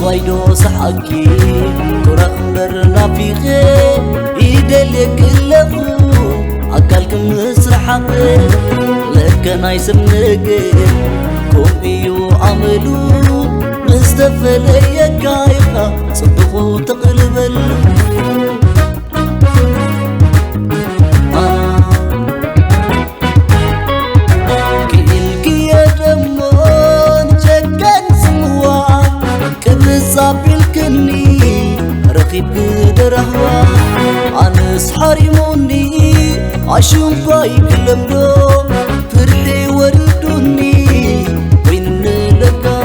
قايدو صحكي ترخبرنا في خير يدلك اللفو أكلك مسرحك لك نايسم نقل كوم إيو عملو مستفل يكايخا صدقو تقلبل بالكني رقيب درهوا أنس حريموني عشون باي كلمدو فرحي وردوني وين لقا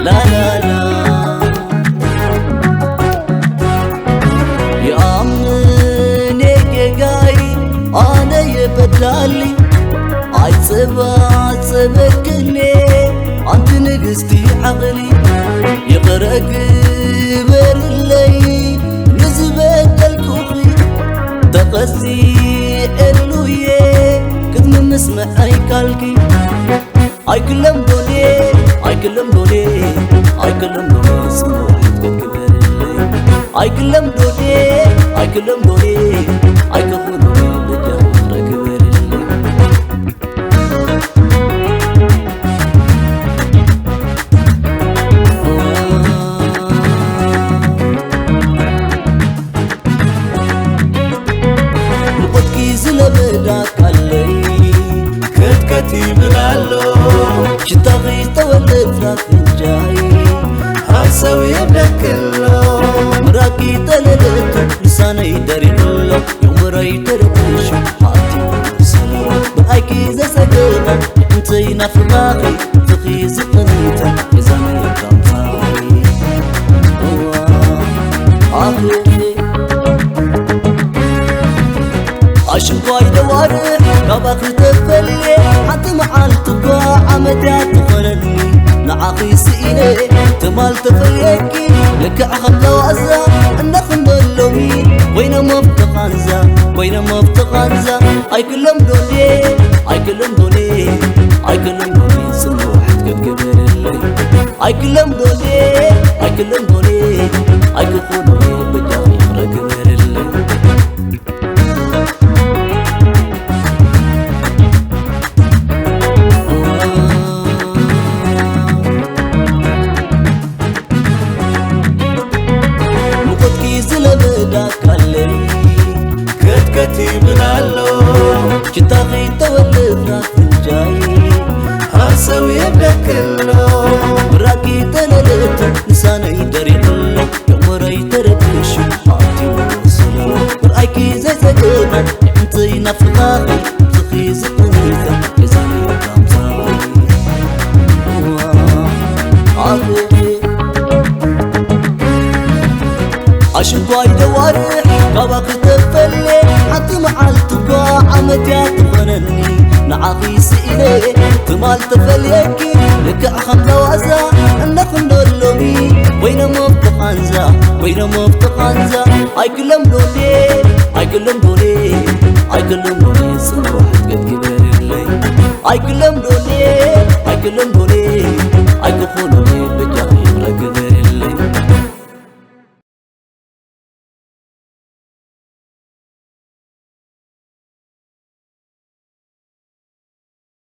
لا لا لا يا أمني جاي أنا يبدالي عصبكني عند نقستي عقلي يقرق برلي نزبت الكوخي تقسي اللوية كد من مسمع اي كالكي اي كلم دوني اي كلم دوني اي كلم دوني سموحت كبر اللي اي كلم دوني اي كلم دوني اي كفو دوني بدأ كبر اللي شتاغي تولد لكن جاي هاسوي بكلو مراكي تللت لساني داري كله يوم راي تركشو حاتي سلو بأيكي زي سقيمة انتي نفضاقي فقي زقنيتا يزامي كامتاي آخي عشان قايدة وارح كاباك تفلي حتى معال تقوى عمدات تفلني نعاقي سئيني تمال تفليكي لك أخذ وعزا النخن دلومي وين مفتقانزا وين مفتقانزا أي كلهم دوني أي كلهم دوني أي كلهم دوني سموحت كبر اللي أي كلهم دوني أي كلهم دوني أي كفوني بداوي كبر اللي شتاغي تولدنا جاي هاسوي بكلو راكي تللت لساني داري كله يوم راي تركشو حاتي وصلو رأيكي زي سقيمة انتي نفضاقي تخي زقنيتا يزاني كامتاي عاقي عشان قايدة وارح كاباك تفلي حتى معال تقوى عمدات تفنني نعاقي سئلي تمال تفليكي لك أخذ وعزا النخن دلومي وين مفتقانزا وين مفتقانزا أي كلهم دوني أي كلهم دوني أي كلهم دوني سموحت قد كبر اللي أي كلهم دوني أي كلهم دوني أي كفو دوني